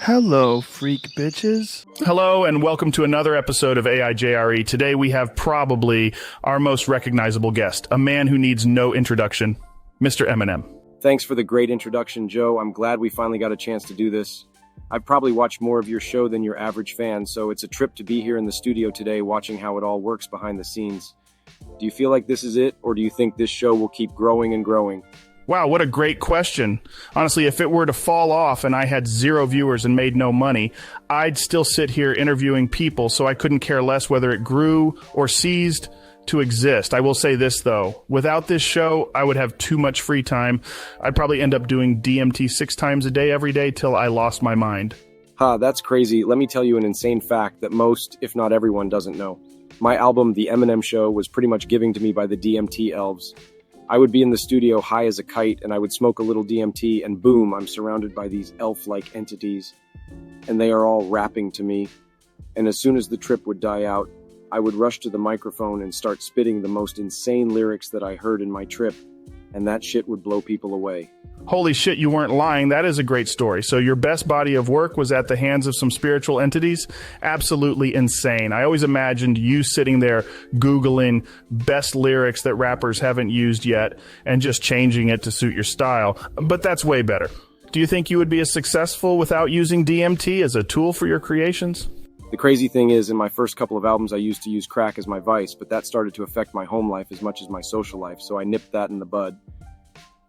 Hello, freak bitches. Hello, and welcome to another episode of A.I JRE. Today we have probably our most recognizable guest, a man who needs no introduction, Mr. Eminem. Thanks for the great introduction, Joe. I'm glad we finally got a chance to do this. I've probably watched more of your show than your average fan, so it's a trip to be here in the studio today watching how it all works behind the scenes. Do you feel like this is it, or do you think this show will keep growing and growing? Wow, what a great question. Honestly, if it were to fall off and I had 0 viewers and made no money, I'd still sit here interviewing people, so I couldn't care less whether it grew or ceased to exist. I will say this, though. Without this show, I would have too much free time. I'd probably end up doing DMT 6 times a day every day till I lost my mind. That's crazy. Let me tell you an insane fact that most, if not everyone, doesn't know. My album, The Eminem Show, was pretty much given to me by the DMT elves. I would be in the studio high as a kite, and I would smoke a little DMT, and boom, I'm surrounded by these elf-like entities. And they are all rapping to me. And as soon as the trip would die out, I would rush to the microphone and start spitting the most insane lyrics that I heard in my trip, and that shit would blow people away. Holy shit, you weren't lying. That is a great story. So your best body of work was at the hands of some spiritual entities? Absolutely insane. I always imagined you sitting there Googling best lyrics that rappers haven't used yet and just changing it to suit your style. But that's way better. Do you think you would be as successful without using DMT as a tool for your creations? The crazy thing is, in my first couple of albums, I used to use crack as my vice, but that started to affect my home life as much as my social life, so I nipped that in the bud.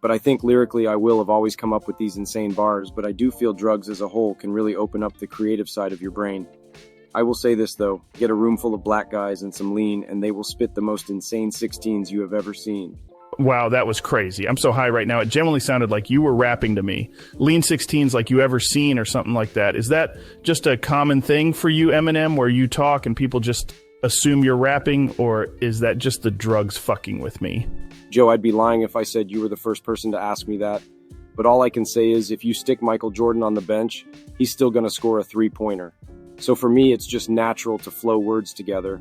But I think lyrically I will have always come up with these insane bars, but I do feel drugs as a whole can really open up the creative side of your brain. I will say this though, get a room full of black guys and some lean, and they will spit the most insane 16s you have ever seen. Wow, that was crazy. I'm so high right now. It genuinely sounded like you were rapping to me. Lean 16s like you ever seen or something like that. Is that just a common thing for you, Eminem, where you talk and people just assume you're rapping, or is that just the drugs fucking with me? Joe, I'd be lying if I said you were the first person to ask me that. But all I can say is if you stick Michael Jordan on the bench, he's still going to score a three-pointer. So for me, it's just natural to flow words together.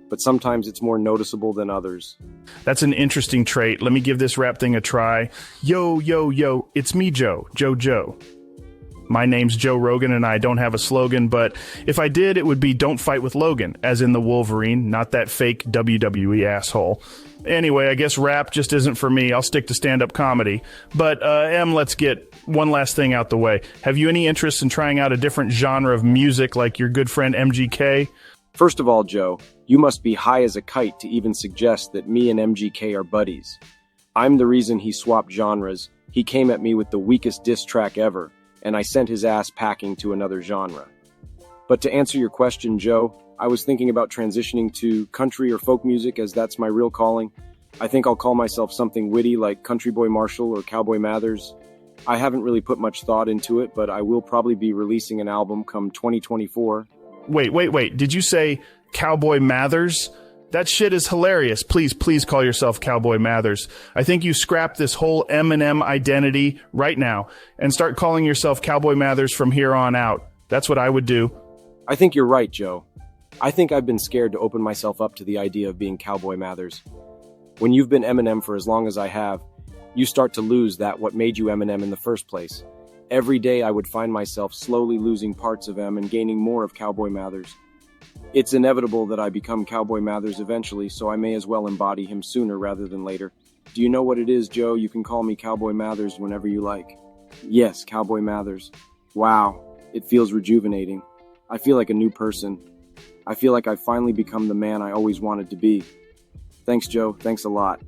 But sometimes it's more noticeable than others. That's an interesting trait. Let me give this rap thing a try. Yo, yo, yo, it's me, Joe. Joe. My name's Joe Rogan, and I don't have a slogan, but if I did, it would be Don't Fight with Logan, as in the Wolverine, not that fake WWE asshole. Anyway, I guess rap just isn't for me. I'll stick to stand-up comedy. But, Em, let's get one last thing out the way. Have you any interest in trying out a different genre of music like your good friend MGK? First of all, Joe, you must be high as a kite to even suggest that me and MGK are buddies. I'm the reason he swapped genres. He came at me with the weakest diss track ever, and I sent his ass packing to another genre. But to answer your question, Joe, I was thinking about transitioning to country or folk music, as that's my real calling. I think I'll call myself something witty like Country Boy Marshall or Cowboy Mathers. I haven't really put much thought into it, but I will probably be releasing an album come 2024. Wait. Did you say Cowboy Mathers? That shit is hilarious. Please call yourself Cowboy Mathers. I think you scrap this whole Eminem identity right now and start calling yourself Cowboy Mathers from here on out. That's what I would do. I think you're right, Joe. I think I've been scared to open myself up to the idea of being Cowboy Mathers. When you've been Eminem for as long as I have, you start to lose that what made you Eminem in the first place. Every day I would find myself slowly losing parts of M and gaining more of Cowboy Mathers. It's inevitable that I become Cowboy Mathers eventually, so I may as well embody him sooner rather than later. Do you know what it is, Joe? You can call me Cowboy Mathers whenever you like. Yes, Cowboy Mathers. Wow, it feels rejuvenating. I feel like a new person. I feel like I've finally become the man I always wanted to be. Thanks, Joe. Thanks a lot.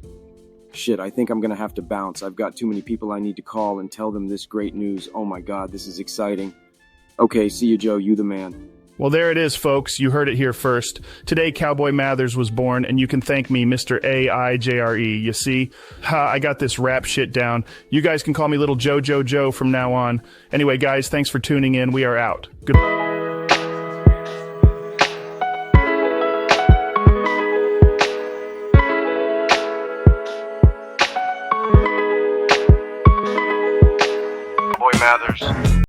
Shit, I think I'm gonna have to bounce. I've got too many people I need to call and tell them this great news. Oh my God, this is exciting. Okay, see you, Joe. You the man. Well, there it is, folks. You heard it here first. Today, Cowboy Mathers was born, and you can thank me, Mr. A.I JRE. You see? I got this rap shit down. You guys can call me Little Joe from now on. Anyway, guys, thanks for tuning in. We are out. Goodbye. Cowboy Mathers.